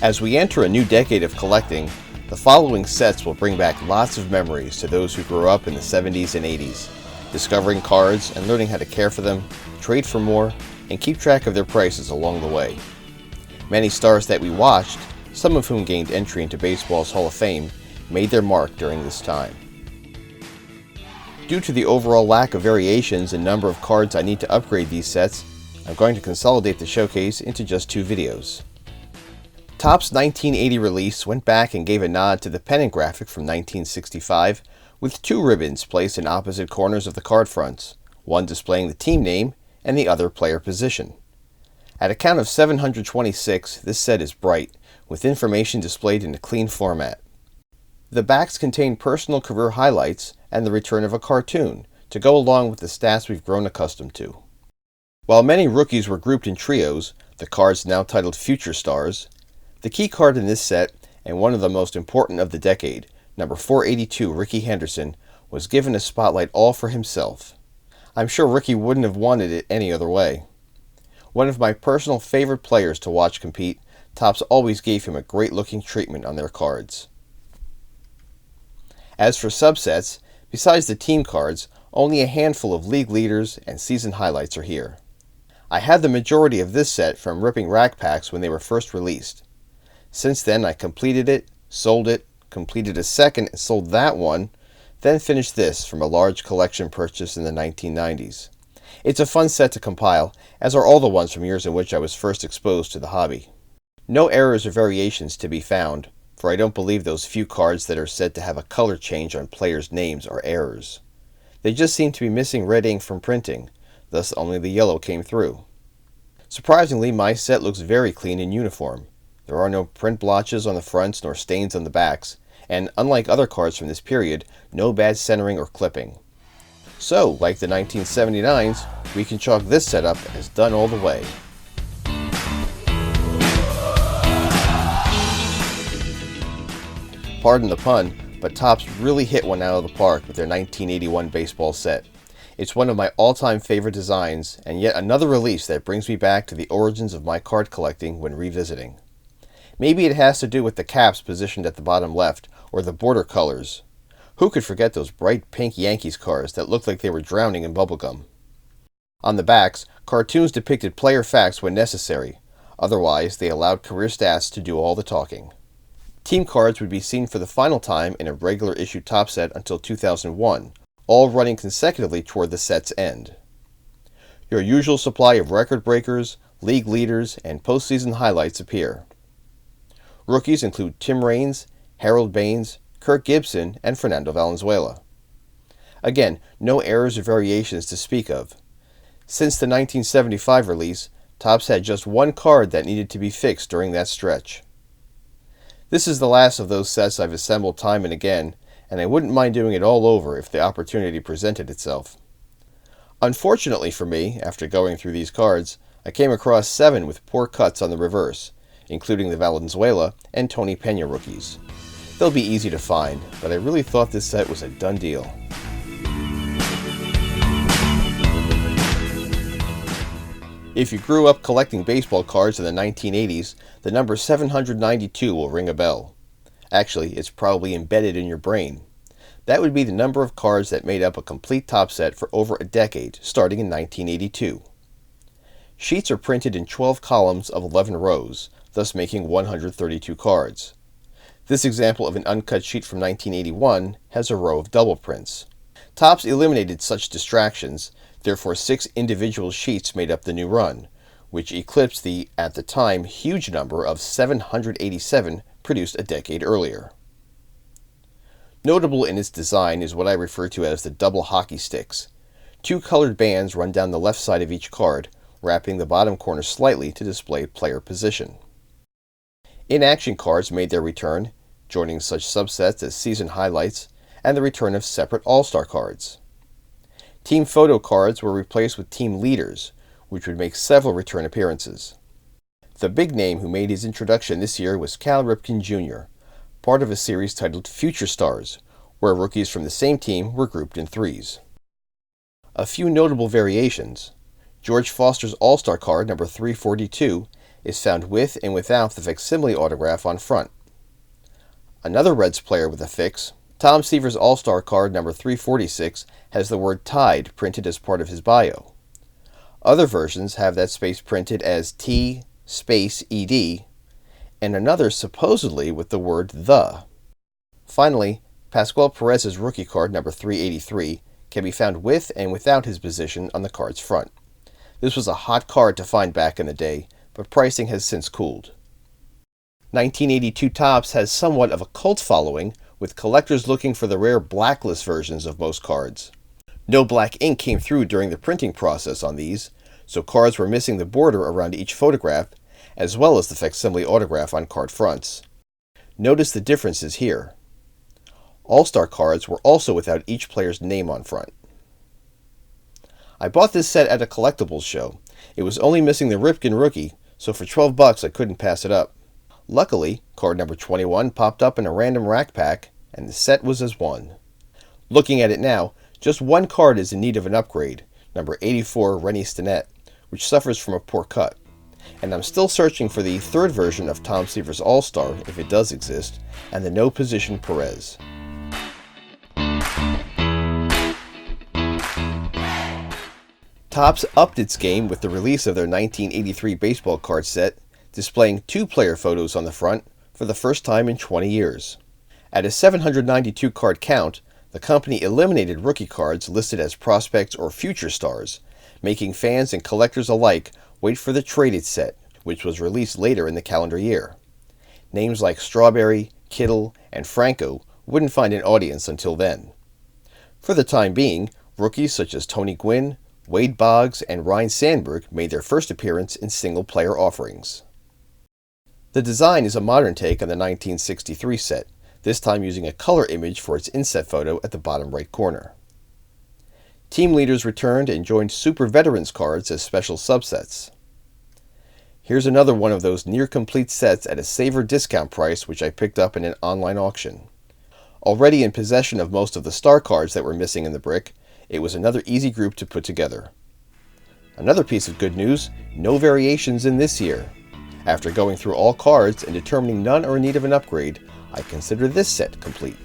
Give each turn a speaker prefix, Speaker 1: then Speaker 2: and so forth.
Speaker 1: As we enter a new decade of collecting, the following sets will bring back lots of memories to those who grew up in the 70s and 80s, discovering cards and learning how to care for them, trade for more, and keep track of their prices along the way. Many stars that we watched, some of whom gained entry into baseball's Hall of Fame, made their mark during this time. Due to the overall lack of variations and number of cards I need to upgrade these sets, I'm going to consolidate the showcase into just 2 videos. Topps 1980 release went back and gave a nod to the pennant graphic from 1965 with 2 ribbons placed in opposite corners of the card fronts, one displaying the team name and the other player position. At a count of 726, this set is bright, with information displayed in a clean format. The backs contain personal career highlights and the return of a cartoon to go along with the stats we've grown accustomed to. While many rookies were grouped in trios, the cards now titled Future Stars, the key card in this set, and one of the most important of the decade, number 482 Rickey Henderson, was given a spotlight all for himself. I'm sure Rickey wouldn't have wanted it any other way. One of my personal favorite players to watch compete, Topps always gave him a great-looking treatment on their cards. As for subsets, besides the team cards, only a handful of league leaders and season highlights are here. I had the majority of this set from ripping rack packs when they were first released. Since then, I completed it, sold it, completed a second and sold that one, then finished this from a large collection purchase in the 1990s. It's a fun set to compile, as are all the ones from years in which I was first exposed to the hobby. No errors or variations to be found, for I don't believe those few cards that are said to have a color change on players' names are errors. They just seem to be missing red ink from printing, thus only the yellow came through. Surprisingly, my set looks very clean and uniform. There are no print blotches on the fronts nor stains on the backs, and unlike other cards from this period, no bad centering or clipping. So, like the 1979s, we can chalk this setup as done all the way. Pardon the pun, but Topps really hit one out of the park with their 1981 baseball set. It's one of my all-time favorite designs, and yet another release that brings me back to the origins of my card collecting when revisiting. Maybe it has to do with the caps positioned at the bottom left, or the border colors. Who could forget those bright pink Yankees cards that looked like they were drowning in bubblegum? On the backs, cartoons depicted player facts when necessary. Otherwise, they allowed career stats to do all the talking. Team cards would be seen for the final time in a regular issue Topps set until 2001, all running consecutively toward the set's end. Your usual supply of record breakers, league leaders, and postseason highlights appear. Rookies include Tim Raines, Harold Baines, Kirk Gibson, and Fernando Valenzuela. Again, no errors or variations to speak of. Since the 1975 release, Topps had just one card that needed to be fixed during that stretch. This is the last of those sets I've assembled time and again, and I wouldn't mind doing it all over if the opportunity presented itself. Unfortunately for me, after going through these cards, I came across 7 with poor cuts on the reverse, including the Valenzuela and Tony Pena rookies. They'll be easy to find, but I really thought this set was a done deal. If you grew up collecting baseball cards in the 1980s, the number 792 will ring a bell. Actually, it's probably embedded in your brain. That would be the number of cards that made up a complete Topps set for over a decade, starting in 1982. Sheets are printed in 12 columns of 11 rows, thus making 132 cards. This example of an uncut sheet from 1981 has a row of double prints. Topps eliminated such distractions, therefore 6 individual sheets made up the new run, which eclipsed the, at the time, huge number of 787 produced a decade earlier. Notable in its design is what I refer to as the double hockey sticks. 2 colored bands run down the left side of each card, wrapping the bottom corner slightly to display player position. In-action cards made their return, joining such subsets as season highlights and the return of separate all-star cards. Team photo cards were replaced with team leaders, which would make several return appearances. The big name who made his introduction this year was Cal Ripken Jr., part of a series titled Future Stars, where rookies from the same team were grouped in threes. A few notable variations. George Foster's All-Star card number 342 is found with and without the facsimile autograph on front. Another Reds player with a fix, Tom Seaver's All-Star card number 346, has the word Tide printed as part of his bio. Other versions have that space printed as T space ED, and another supposedly with the word The. Finally, Pascual Perez's rookie card number 383 can be found with and without his position on the card's front. This was a hot card to find back in the day, but pricing has since cooled. 1982 Topps has somewhat of a cult following, with collectors looking for the rare blacklist versions of most cards. No black ink came through during the printing process on these, so cards were missing the border around each photograph, as well as the facsimile autograph on card fronts. Notice the differences here. All-Star cards were also without each player's name on front. I bought this set at a collectibles show. It was only missing the Ripken rookie, so for $12 I couldn't pass it up. Luckily, card number 21 popped up in a random rack pack, and the set was as one. Looking at it now, just one card is in need of an upgrade, number 84 Rennie Stennett, which suffers from a poor cut. And I'm still searching for the third version of Tom Seaver's All-Star, if it does exist, and the no-position Perez. Topps upped its game with the release of their 1983 baseball card set, displaying 2 player photos on the front for the first time in 20 years. At a 792 card count, the company eliminated rookie cards listed as prospects or future stars, making fans and collectors alike wait for the traded set, which was released later in the calendar year. Names like Strawberry, Kittle, and Franco wouldn't find an audience until then. For the time being, rookies such as Tony Gwynn, Wade Boggs, and Ryne Sandberg made their first appearance in single-player offerings. The design is a modern take on the 1963 set, this time using a color image for its inset photo at the bottom right corner. Team leaders returned and joined Super Veterans cards as special subsets. Here's another one of those near-complete sets at a saver discount price which I picked up in an online auction. Already in possession of most of the star cards that were missing in the brick, it was another easy group to put together. Another piece of good news, no variations in this year. After going through all cards and determining none are in need of an upgrade, I consider this set complete.